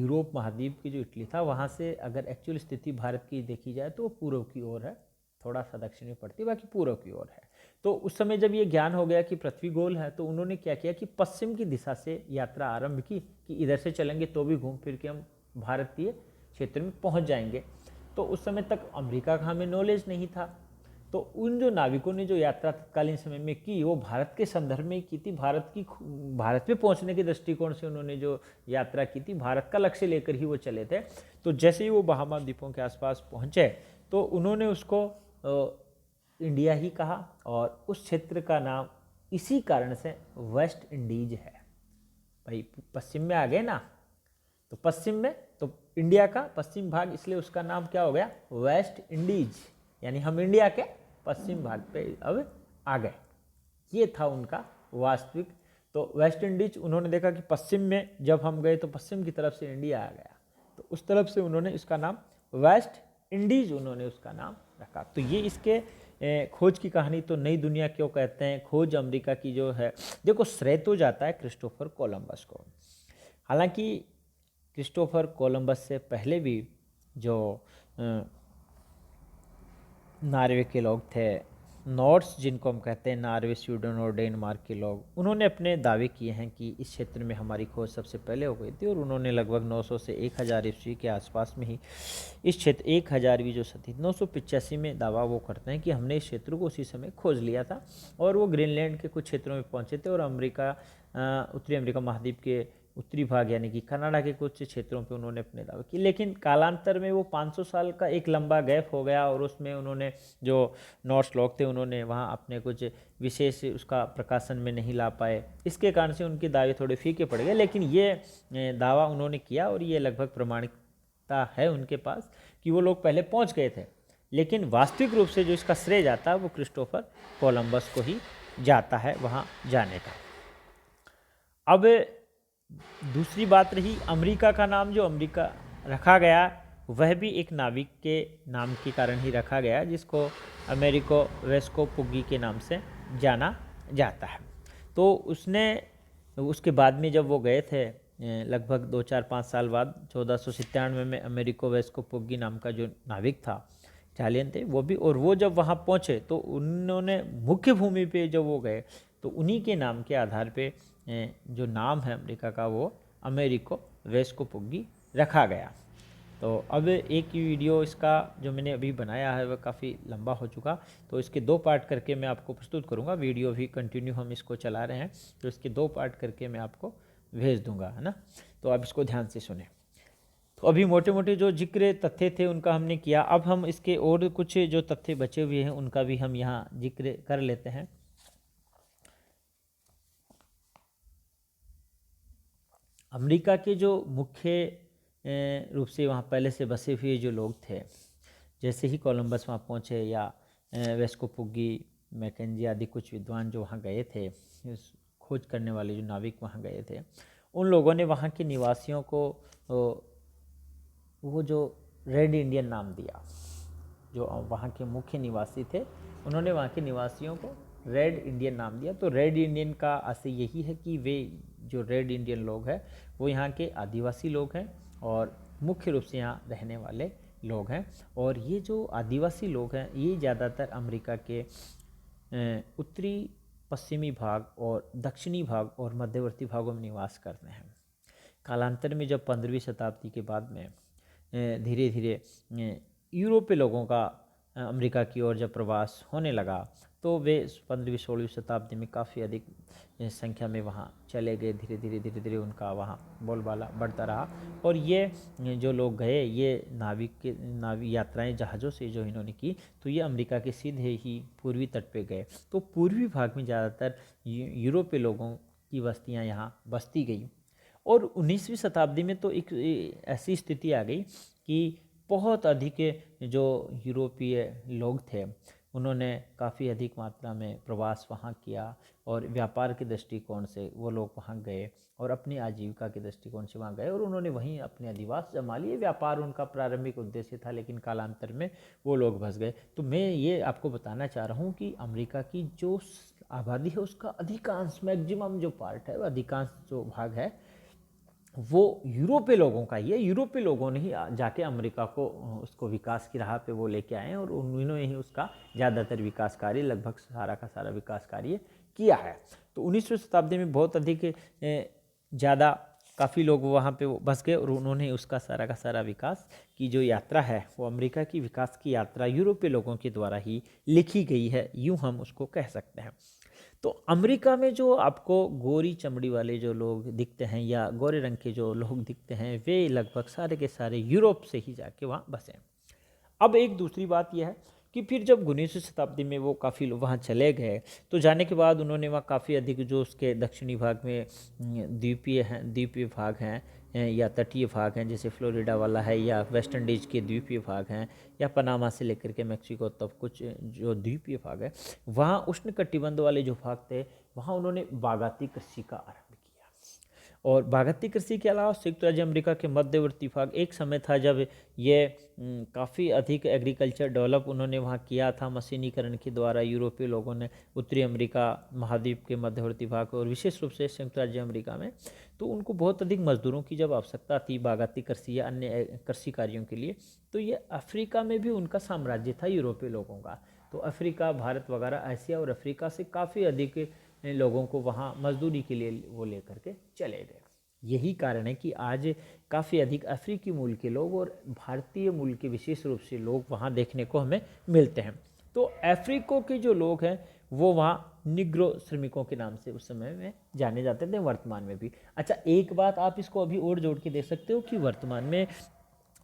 Europe महाद्वीप की जो इटली था वहाँ से अगर एक्चुअल स्थिति भारत की देखी जाए तो वो पूर्व की ओर है, थोड़ा सा दक्षिण में पड़ती है, बाकी पूर्व की ओर है। तो उस समय जब ये ज्ञान हो गया कि पृथ्वी गोल है तो उन्होंने क्या किया कि पश्चिम की दिशा से यात्रा आरंभ की कि इधर से चलेंगे तो भी घूम फिर के हम भारतीय क्षेत्र में पहुंच जाएंगे। तो उस समय तक अमेरिका का हमें नॉलेज नहीं था। तो उन जो नाविकों ने जो यात्रा तत्कालीन समय में की वो भारत के संदर्भ में की थी, भारत में पहुंचने के दृष्टिकोण से उन्होंने जो यात्रा की थी, भारत का लक्ष्य लेकर ही वो चले थे। तो जैसे ही वो बहामा द्वीपों के आसपास पहुंचे तो उन्होंने उसको इंडिया ही कहा और उस क्षेत्र का नाम इसी कारण से वेस्ट इंडीज है। भाई पश्चिम में आ गए ना, तो पश्चिम में तो इंडिया का पश्चिम भाग, इसलिए उसका नाम क्या हो गया, वेस्ट इंडीज, यानी हम इंडिया के पश्चिम भाग पे अब आ गए। ये था उनका वास्तविक। तो वेस्ट इंडीज उन्होंने देखा कि पश्चिम में जब हम गए तो पश्चिम की तरफ से इंडिया आ गया, तो उस तरफ से उन्होंने इसका नाम वेस्ट इंडीज उन्होंने उसका नाम रखा। तो ये इसके खोज की कहानी। तो नई दुनिया क्यों कहते हैं, खोज अमेरिका की जो है, देखो श्रेय तो जाता है क्रिस्टोफर कोलंबस को। हालांकि क्रिस्टोफर कोलंबस से पहले भी जो नॉर्वे के लोग थे, नॉर्स जिनको हम कहते हैं, नॉर्वे, स्वीडन और डेनमार्क के लोग, उन्होंने अपने दावे किए हैं कि इस क्षेत्र में हमारी खोज सबसे पहले हो गई थी और उन्होंने लगभग 900 से 1000 ईस्वी के आसपास में ही इस क्षेत्र 1000वीं जो सदी 985 में दावा वो करते हैं कि हमने इस क्षेत्र को उसी समय खोज लिया था। और वो ग्रीनलैंड के कुछ क्षेत्रों में पहुंचे थे और अमेरिका, उत्तरी अमेरिका महाद्वीप के उत्तरी भाग यानी कि कनाडा के कुछ क्षेत्रों पे उन्होंने अपने दावे किए। लेकिन कालांतर में वो 500 साल का एक लंबा गैप हो गया और उसमें उन्होंने जो नॉर्स लोग थे उन्होंने वहाँ अपने कुछ विशेष उसका प्रकाशन में नहीं ला पाए, इसके कारण से उनके दावे थोड़े फीके पड़ गए। लेकिन ये दावा उन्होंने किया और ये लगभग प्रमाणिकता है उनके पास कि वो लोग पहले पहुँच गए थे। लेकिन वास्तविक रूप से जो इसका श्रेय जाता है वो क्रिस्टोफर कोलंबस को ही जाता है वहाँ जाने का। अब दूसरी बात रही अमेरिका का नाम, जो अमेरिका रखा गया वह भी एक नाविक के नाम के कारण ही रखा गया, जिसको अमेरिको वेस्को-पुग्गी के नाम से जाना जाता है। तो उसने उसके बाद में जब वो गए थे लगभग 2-4-5 साल बाद 1497 में अमेरिको वेस्को-पुग्गी नाम का जो नाविक था, इटालियन थे वो भी, और वो जब वहाँ पहुँचे तो उन्होंने मुख्य भूमि पे जब वो गए तो उन्हीं के नाम के आधार पे जो नाम है अमेरिका का वो अमेरिको वेस्को-पुग्गी रखा गया। तो अब एक वीडियो इसका जो मैंने अभी बनाया है वह काफ़ी लंबा हो चुका, तो इसके 2 पार्ट करके मैं आपको प्रस्तुत करूंगा। वीडियो भी कंटिन्यू हम इसको चला रहे हैं, तो इसके 2 पार्ट करके मैं आपको भेज दूंगा, है ना। तो आप इसको ध्यान से सुने। तो अभी मोटे मोटे जो जिक्र तथ्य थे उनका हमने किया, अब हम इसके और कुछ जो तथ्य बचे हुए हैं उनका भी हम यहाँ जिक्र कर लेते हैं। अमेरिका के जो मुख्य रूप से वहाँ पहले से बसे हुए जो लोग थे, जैसे ही कोलंबस वहाँ पहुँचे या वेस्को-पुग्गी, मैकेंजी आदि कुछ विद्वान जो वहाँ गए थे, खोज करने वाले जो नाविक वहाँ गए थे, उन लोगों ने वहाँ के निवासियों को वो जो रेड इंडियन नाम दिया। जो वहाँ के मुख्य निवासी थे उन्होंने वहाँ के निवासियों को रेड इंडियन नाम दिया। तो रेड इंडियन का आशय यही है कि वे जो रेड इंडियन लोग हैं वो यहाँ के आदिवासी लोग हैं और मुख्य रूप से यहाँ रहने वाले लोग हैं। और ये जो आदिवासी लोग हैं ये ज़्यादातर अमेरिका के उत्तरी पश्चिमी भाग और दक्षिणी भाग और मध्यवर्ती भागों में निवास करते हैं। कालांतर में जब 15वीं शताब्दी के बाद में धीरे धीरे यूरोपीय लोगों का अमेरिका की ओर जब प्रवास होने लगा तो वे 15वीं-16वीं शताब्दी में काफ़ी अधिक संख्या में वहाँ चले गए। धीरे धीरे उनका वहाँ बोलबाला बढ़ता रहा और ये जो लोग गए, ये नाविक यात्राएं जहाज़ों से जो इन्होंने की, तो ये अमेरिका के सीधे ही पूर्वी तट पे गए। तो पूर्वी भाग में ज़्यादातर यूरोपीय लोगों की बस्तियाँ यहाँ बसती गई। और 19वीं शताब्दी में तो एक ऐसी स्थिति आ गई कि बहुत अधिक जो यूरोपीय लोग थे उन्होंने काफ़ी अधिक मात्रा में प्रवास वहाँ किया और व्यापार के दृष्टिकोण से वो लोग वहाँ गए और अपनी आजीविका के दृष्टिकोण से वहाँ गए और उन्होंने वहीं अपने अधिवास जमा लिए। व्यापार उनका प्रारंभिक उद्देश्य था, लेकिन कालांतर में वो लोग बस गए। तो मैं ये आपको बताना चाह रहा हूँ कि अमेरिका की जो आबादी है उसका अधिकांश, मैक्सिमम जो पार्ट है, अधिकांश जो भाग है वो यूरोपीय लोगों का ही है। यूरोपीय लोगों ने ही जाके अमेरिका को उसको विकास की राह पे वो लेके आए हैं और उन्होंने ही उसका ज़्यादातर विकास कार्य, लगभग सारा का सारा विकास कार्य किया है। तो 19वीं शताब्दी में बहुत अधिक ज़्यादा काफ़ी लोग वहाँ पे बस गए और उन्होंने उसका सारा का सारा विकास की जो यात्रा है वो अमेरिका की विकास की यात्रा यूरोपीय लोगों के द्वारा ही लिखी गई है, यूँ हम उसको कह सकते हैं। तो अमेरिका में जो आपको गोरी चमड़ी वाले जो लोग दिखते हैं या गोरे रंग के जो लोग दिखते हैं वे लगभग सारे के सारे यूरोप से ही जाके वहाँ बसे। अब एक दूसरी बात यह है कि फिर जब 19वीं शताब्दी में वो काफ़ी वहाँ चले गए तो जाने के बाद उन्होंने वहाँ काफ़ी अधिक जो उसके दक्षिणी भाग में द्वीपीय भाग हैं या तटीय भाग हैं, जैसे फ्लोरिडा वाला है या वेस्ट इंडीज़ के द्वीपीय भाग हैं या पनामा से लेकर के मैक्सिको तक कुछ जो द्वीपीय भाग है, वहाँ उष्णकटिबंध वाले जो भाग थे वहाँ उन्होंने बागाती कृषि का आरंभ किया। और बागाती कृषि के अलावा संयुक्त राज्य अमेरिका के मध्यवर्ती भाग, एक समय था जब ये काफ़ी अधिक एग्रीकल्चर डेवलप उन्होंने वहाँ किया था मशीनीकरण के द्वारा। यूरोपीय लोगों ने उत्तरी अमेरिका महाद्वीप के मध्यवर्ती भाग और विशेष रूप से संयुक्त राज्य अमेरिका में, तो उनको बहुत अधिक मजदूरों की जब आवश्यकता थी बागाती कृषि या अन्य कृषि कार्यों के लिए, तो ये अफ्रीका में भी उनका साम्राज्य था यूरोपीय लोगों का। तो अफ्रीका, भारत वगैरह, एशिया और अफ्रीका से काफ़ी अधिक लोगों को वहाँ मजदूरी के लिए वो लेकर के चले गए। यही कारण है कि आज काफ़ी अधिक अफ्रीकी मूल के लोग और भारतीय मूल के विशेष रूप से लोग वहाँ देखने को हमें मिलते हैं। तो अफ्रीकों के जो लोग हैं वो वहाँ निग्रो श्रमिकों के नाम से उस समय में जाने जाते थे, वर्तमान में भी। अच्छा, एक बात आप इसको अभी और जोड़ के देख सकते हो कि वर्तमान में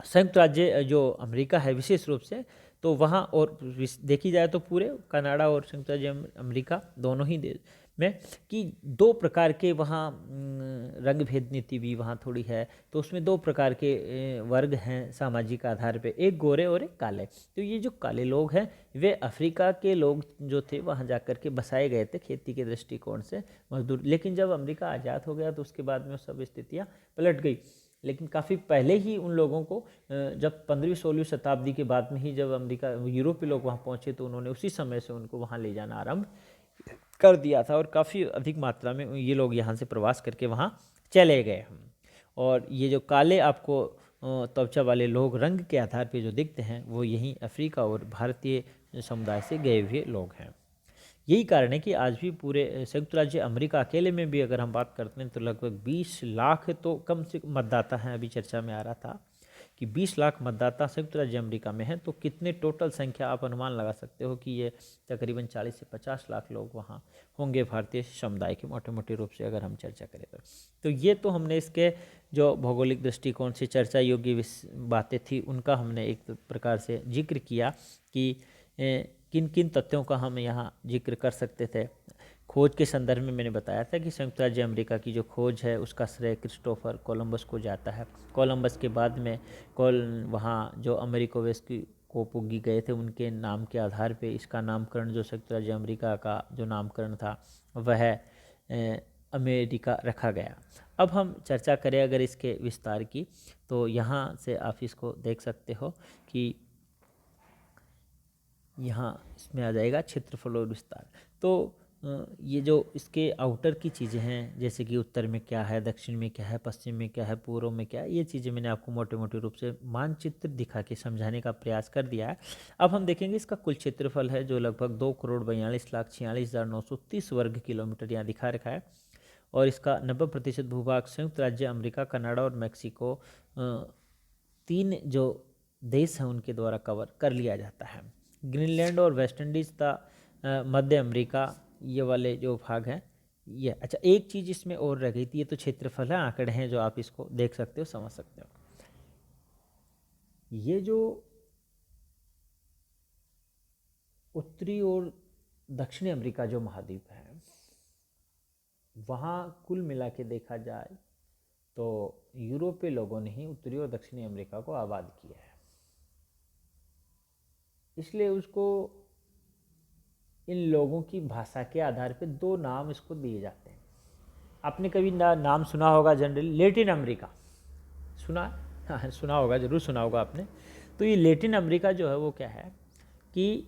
संयुक्त राज्य जो अमेरिका है विशेष रूप से, तो वहाँ और देखी जाए तो पूरे कनाडा और संयुक्त राज्य अमेरिका दोनों ही देश में कि दो प्रकार के वहाँ रंग भेद नीति भी वहाँ थोड़ी है। तो उसमें दो प्रकार के वर्ग हैं सामाजिक आधार पे, एक गोरे और एक काले। तो ये जो काले लोग हैं वे अफ्रीका के लोग जो थे वहाँ जा कर के बसाए गए थे खेती के दृष्टिकोण से मजदूर। लेकिन जब अमेरिका आज़ाद हो गया तो उसके बाद में सब स्थितियाँ पलट गई। लेकिन काफ़ी पहले ही उन लोगों को जब 15वीं-16वीं शताब्दी के बाद में ही जब अमेरिका यूरोपीय लोग वहाँ पहुँचे तो उन्होंने उसी समय से उनको वहाँ ले जाना आरंभ कर दिया था और काफ़ी अधिक मात्रा में ये लोग यहाँ से प्रवास करके वहाँ चले गए। और ये जो काले आपको त्वचा वाले लोग रंग के आधार पे जो दिखते हैं वो यहीं अफ्रीका और भारतीय समुदाय से गए हुए लोग हैं। यही कारण है कि आज भी पूरे संयुक्त राज्य अमेरिका अकेले में भी अगर हम बात करते हैं तो लगभग 20 लाख तो कम से कम मतदाता हैं। अभी चर्चा में आ रहा था कि 20 लाख मतदाता संयुक्त राज्य अमेरिका में हैं, तो कितने टोटल संख्या आप अनुमान लगा सकते हो कि ये तकरीबन 40 से 50 लाख लोग वहाँ होंगे भारतीय समुदाय के, मोटे मोटे रूप से अगर हम चर्चा करें तो ये तो हमने इसके जो भौगोलिक दृष्टिकोण से चर्चा योग्य बातें थी उनका हमने एक प्रकार से जिक्र किया कि किन किन तथ्यों का हम यहाँ जिक्र कर सकते थे। खोज के संदर्भ में मैंने बताया था कि संयुक्त राज्य अमेरिका की जो खोज है उसका श्रेय क्रिस्टोफर कोलंबस को जाता है। कोलंबस के बाद में वहाँ जो अमेरिको वेस्की को पुगी गए थे उनके नाम के आधार पे इसका नामकरण जो संयुक्त राज्य अमेरिका का जो नामकरण था वह अमेरिका रखा गया। अब हम चर्चा करें अगर इसके विस्तार की, तो यहाँ से आप इसको देख सकते हो कि यहाँ इसमें आ जाएगा क्षेत्रफल और विस्तार। तो ये जो इसके आउटर की चीज़ें हैं जैसे कि उत्तर में क्या है, दक्षिण में क्या है, पश्चिम में क्या है, पूर्व में क्या है, ये चीज़ें मैंने आपको मोटे मोटे रूप से मानचित्र दिखा के समझाने का प्रयास कर दिया है। अब हम देखेंगे इसका कुल क्षेत्रफल है जो लगभग 2,42,46,930 वर्ग किलोमीटर यहाँ दिखा रखा है। और इसका 90% भूभाग संयुक्त राज्य अमेरिका, कनाडा और मैक्सिको 3 जो देश हैं उनके द्वारा कवर कर लिया जाता है। ग्रीनलैंड और वेस्ट इंडीज़ का मध्य अमेरिका ये वाले जो भाग हैं ये। अच्छा, एक चीज़ इसमें और रह गई थी, ये तो क्षेत्रफल है, आंकड़े हैं जो आप इसको देख सकते हो, समझ सकते हो। ये जो उत्तरी और दक्षिणी अमेरिका जो महाद्वीप है वहाँ कुल मिला के देखा जाए तो यूरोपीय लोगों ने ही उत्तरी और दक्षिणी अमेरिका को आबाद किया है, इसलिए उसको इन लोगों की भाषा के आधार पे 2 नाम इसको दिए जाते हैं। आपने कभी नाम सुना होगा जनरली लैटिन अमेरिका, सुना? हाँ, सुना होगा, ज़रूर सुना होगा आपने। तो ये लैटिन अमेरिका जो है वो क्या है कि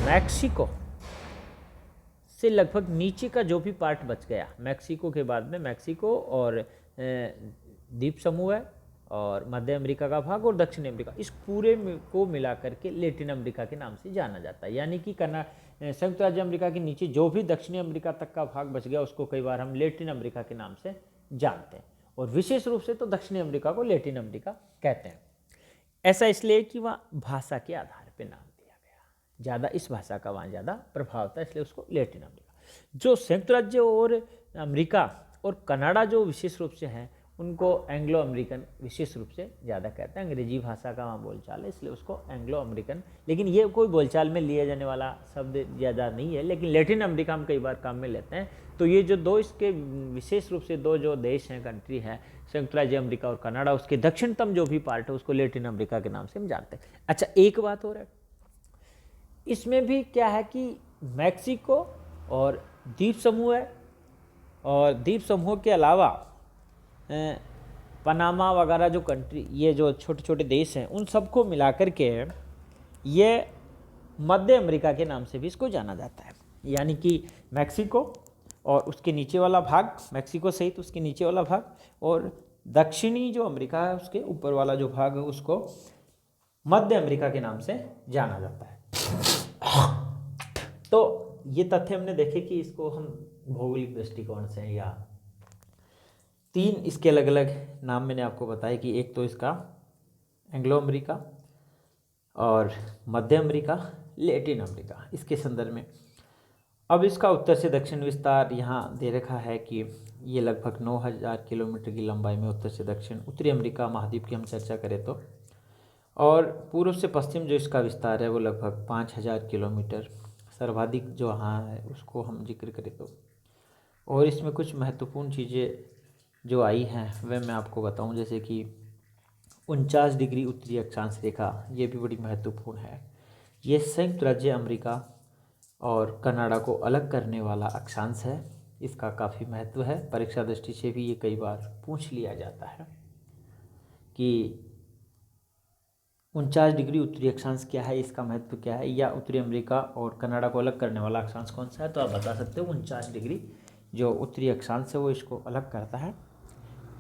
मैक्सिको से लगभग नीचे का जो भी पार्ट बच गया, मैक्सिको के बाद में मैक्सिको और द्वीप समूह है और मध्य अमेरिका का भाग और दक्षिण अमेरिका, इस पूरे को मिला करके लैटिन अमेरिका के नाम से जाना जाता है। यानी कि संयुक्त राज्य अमेरिका के नीचे जो भी दक्षिणी अमेरिका तक का भाग बच गया उसको कई बार हम लैटिन अमेरिका के नाम से जानते हैं, और विशेष रूप से तो दक्षिणी अमेरिका को लैटिन अमेरिका कहते हैं। ऐसा इसलिए कि वहाँ भाषा के आधार पर नाम दिया गया, ज़्यादा इस भाषा का वहाँ ज़्यादा प्रभाव था, इसलिए उसको लैटिन अमेरिका। जो संयुक्त राज्य और अमेरिका और कनाडा जो विशेष रूप से हैं उनको एंग्लो अमेरिकन विशेष रूप से ज़्यादा कहते हैं। अंग्रेजी भाषा का वहाँ बोलचाल है, इसलिए उसको एंग्लो अमेरिकन, लेकिन ये कोई बोलचाल में लिया जाने वाला शब्द ज़्यादा नहीं है, लेकिन लैटिन अमेरिका हम कई बार काम में लेते हैं। तो ये जो दो इसके विशेष रूप से दो जो देश हैं, कंट्री हैं, संयुक्त राज्य अमेरिका और कनाडा, उसके दक्षिणतम जो भी पार्ट है उसको लैटिन अमेरिका के नाम से हम जानते हैं। अच्छा, एक बात और है, इसमें भी क्या है कि मैक्सिको और द्वीप समूह है, और द्वीप समूह के अलावा पनामा वगैरह जो कंट्री, ये जो छोटे छोटे देश हैं, उन सबको मिलाकर के ये मध्य अमेरिका के नाम से भी इसको जाना जाता है। यानी कि मैक्सिको और उसके नीचे वाला भाग, मैक्सिको सहित उसके नीचे वाला भाग, और दक्षिणी जो अमेरिका है उसके ऊपर वाला जो भाग है उसको मध्य अमेरिका के नाम से जाना जाता है। तो ये तथ्य हमने देखे कि इसको हम भौगोलिक दृष्टिकोण से, या तीन इसके अलग अलग नाम मैंने आपको बताया कि एक तो इसका एंग्लो अमेरिका और मध्य अमेरिका, लैटिन अमेरिका, इसके संदर्भ में। अब इसका उत्तर से दक्षिण विस्तार यहाँ दे रखा है कि ये लगभग 9000 किलोमीटर की लंबाई में उत्तर से दक्षिण उत्तरी अमेरिका महाद्वीप की हम चर्चा करें तो, और पूर्व से पश्चिम जो इसका विस्तार है वो लगभग 5000 किलोमीटर, सर्वाधिक जो यहाँ है उसको हम जिक्र करें तो। और इसमें कुछ महत्वपूर्ण चीज़ें जो आई हैं वह मैं आपको बताऊं, जैसे कि 49 डिग्री उत्तरी अक्षांश रेखा, ये भी बड़ी महत्वपूर्ण है। ये संयुक्त राज्य अमेरिका और कनाडा को अलग करने वाला अक्षांश है, इसका काफ़ी महत्व है। परीक्षा दृष्टि से भी ये कई बार पूछ लिया जाता है कि 49 डिग्री उत्तरी अक्षांश क्या है, इसका महत्व क्या है, या उत्तरी अमेरिका और कनाडा को अलग करने वाला अक्षांश कौन सा है। तो आप बता सकते हो 49 डिग्री जो उत्तरी अक्षांश है वो इसको अलग करता है।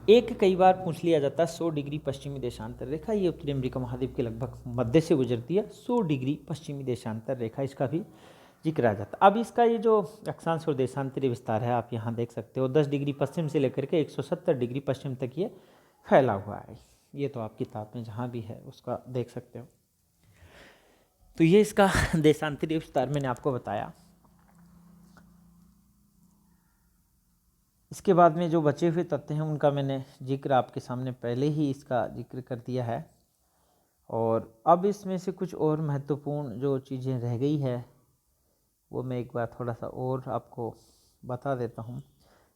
एक कई बार पूछ लिया जाता है 100 डिग्री पश्चिमी देशांतर रेखा, ये उत्तरी अमेरिका महाद्वीप के लगभग मध्य से गुजरती है। 100 डिग्री पश्चिमी देशांतर रेखा, इसका भी जिक्र आ जाता है। अब इसका ये जो अक्षांश और देशांतरीय विस्तार है आप यहाँ देख सकते हो, 10 डिग्री पश्चिम से लेकर के 170 डिग्री पश्चिम तक ये फैला हुआ है। ये तो आप किताब में जहाँ भी है उसका देख सकते हो। तो ये इसका देशांतरीय विस्तार मैंने आपको बताया। इसके बाद में जो बचे हुए तथ्य हैं उनका मैंने जिक्र आपके सामने पहले ही इसका जिक्र कर दिया है, और अब इसमें से कुछ और महत्वपूर्ण जो चीज़ें रह गई है वो मैं एक बार थोड़ा सा और आपको बता देता हूँ।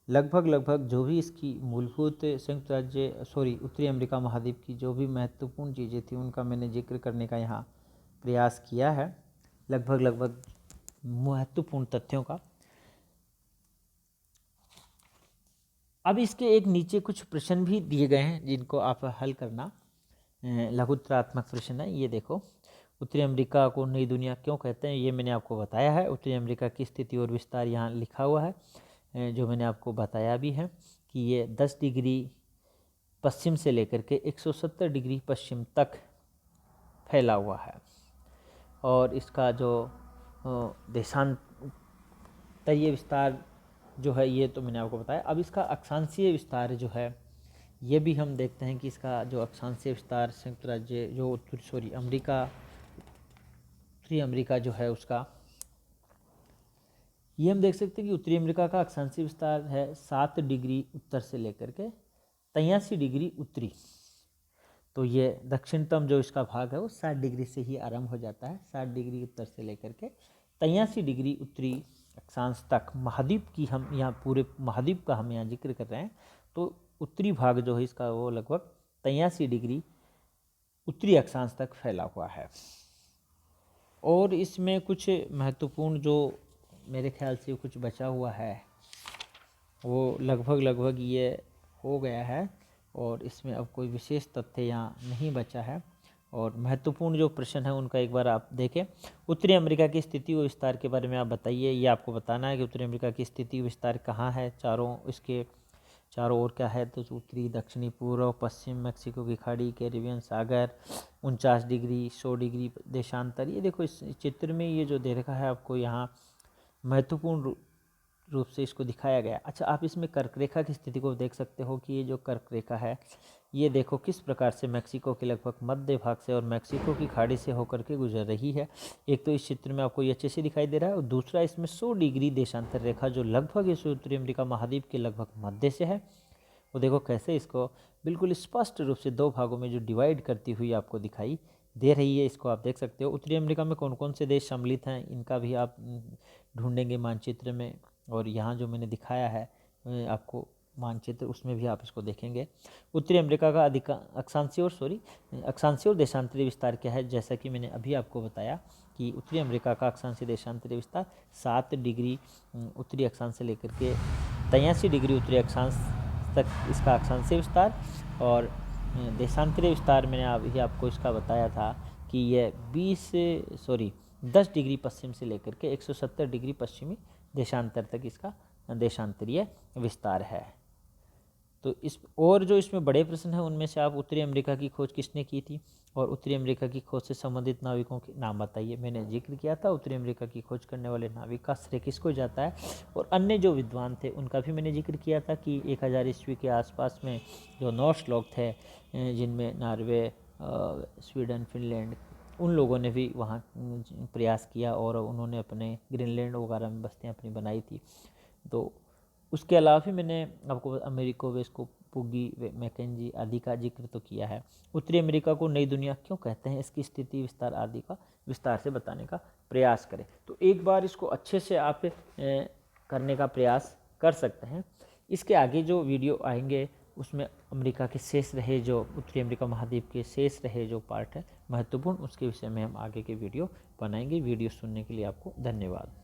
लगभग जो भी इसकी मूलभूत संयुक्त राज्य उत्तरी अमेरिका महाद्वीप की जो भी महत्वपूर्ण चीज़ें थी उनका मैंने जिक्र करने का यहाँ प्रयास किया है, लगभग महत्वपूर्ण तथ्यों का। अब इसके एक नीचे कुछ प्रश्न भी दिए गए हैं जिनको आप हल करना, लघुत्तरात्मक प्रश्न है। ये देखो, उत्तरी अमेरिका को नई दुनिया क्यों कहते हैं, ये मैंने आपको बताया है। उत्तरी अमेरिका की स्थिति और विस्तार यहाँ लिखा हुआ है, जो मैंने आपको बताया भी है कि ये 10 डिग्री पश्चिम से लेकर के 170 डिग्री पश्चिम तक फैला हुआ है। और इसका जो देशांतरीय विस्तार जो है ये तो मैंने आपको बताया। अब इसका अक्षांशीय विस्तार जो है ये भी हम देखते हैं कि इसका जो अक्षांशीय विस्तार संयुक्त राज्य जो उत्तरी अमेरिका जो है उसका, ये हम देख सकते हैं कि उत्तरी अमेरिका का अक्षांशीय विस्तार है 7 डिग्री उत्तर से लेकर के 83 डिग्री उत्तरी। तो ये दक्षिणतम जो इसका भाग है वो 60 डिग्री से ही आरंभ हो जाता है, 60 डिग्री उत्तर से लेकर के 83 डिग्री उत्तरी अक्षांश तक महाद्वीप की हम यहाँ पूरे महाद्वीप का हम यहाँ जिक्र कर रहे हैं। तो उत्तरी भाग जो है इसका वो लगभग 83 डिग्री उत्तरी अक्षांश तक फैला हुआ है। और इसमें कुछ महत्वपूर्ण जो मेरे ख्याल से कुछ बचा हुआ है वो लगभग ये हो गया है, और इसमें अब कोई विशेष तथ्य यहाँ नहीं बचा है। और महत्वपूर्ण जो प्रश्न है उनका एक बार आप देखें। उत्तरी अमेरिका की स्थिति व विस्तार के बारे में आप बताइए। ये आपको बताना है कि उत्तरी अमेरिका की स्थिति विस्तार कहाँ है, इसके चारों ओर क्या है। तो उत्तरी, दक्षिणी, पूर्व, पश्चिम, मैक्सिको की खाड़ी, कैरिबियन सागर, 49 डिग्री, 100 डिग्री देशांतर। ये देखो इस चित्र में ये जो दे रखा है आपको यहाँ महत्वपूर्ण रूप से इसको दिखाया गया। अच्छा, आप इसमें कर्क रेखा की स्थिति को देख सकते हो कि ये जो कर्क रेखा है ये देखो किस प्रकार से मैक्सिको के लगभग मध्य भाग से और मैक्सिको की खाड़ी से होकर के गुजर रही है। एक तो इस चित्र में आपको ये अच्छे से दिखाई दे रहा है, और दूसरा इसमें 100 डिग्री देशांतर रेखा जो लगभग इस उत्तरी अमेरिका महाद्वीप के लगभग मध्य से है, वो देखो कैसे इसको बिल्कुल स्पष्ट रूप से दो भागों में जो डिवाइड करती हुई आपको दिखाई दे रही है। इसको आप देख सकते हो। उत्तरी अमेरिका में कौन कौन से देश सम्मिलित हैं इनका भी आप ढूंढेंगे मानचित्र में, और यहाँ जो मैंने दिखाया है आपको मानचित्र, उसमें भी आप इसको देखेंगे। उत्तरी अमेरिका का अक्षांशीय और देशांतरीय विस्तार क्या है। जैसा कि मैंने अभी आपको बताया कि उत्तरी अमेरिका का अक्षांशीय देशांतरीय विस्तार 7 डिग्री उत्तरी अक्षांश से लेकर के 83 डिग्री उत्तरी अक्षांश तक इसका अक्षांशीय विस्तार, और देशांतरीय विस्तार मैंने अभी आपको इसका बताया था कि यह 10 डिग्री पश्चिम से लेकर के 170 डिग्री पश्चिमी देशांतर तक इसका देशांतरीय विस्तार है। तो जो इसमें बड़े प्रश्न हैं उनमें से आप उत्तरी अमेरिका की खोज किसने की थी, और उत्तरी अमेरिका की खोज से संबंधित नाविकों के नाम बताइए। मैंने जिक्र किया था उत्तरी अमेरिका की खोज करने वाले नाविक का श्रेय किसको जाता है, और अन्य जो विद्वान थे उनका भी मैंने जिक्र किया था कि 1000 ईस्वी के आसपास में जो नॉर्स लोग थे, जिनमें नॉर्वे, स्वीडन, फिनलैंड, उन लोगों ने भी वहाँ प्रयास किया और उन्होंने अपने ग्रीनलैंड वगैरह में बस्तियाँ अपनी बनाई थी। तो उसके अलावा भी मैंने आपको अमेरिको वेस्पुगी, मैकेंजी आदि का जिक्र तो किया है। उत्तरी अमेरिका को नई दुनिया क्यों कहते हैं, इसकी स्थिति विस्तार आदि का विस्तार से बताने का प्रयास करें। तो एक बार इसको अच्छे से आप करने का प्रयास कर सकते हैं। इसके आगे जो वीडियो आएंगे उसमें अमेरिका के शेष रहे जो उत्तरी अमेरिका महाद्वीप के शेष रहे जो पार्ट है महत्वपूर्ण, उसके विषय में हम आगे के वीडियो बनाएंगे। वीडियो सुनने के लिए आपको धन्यवाद।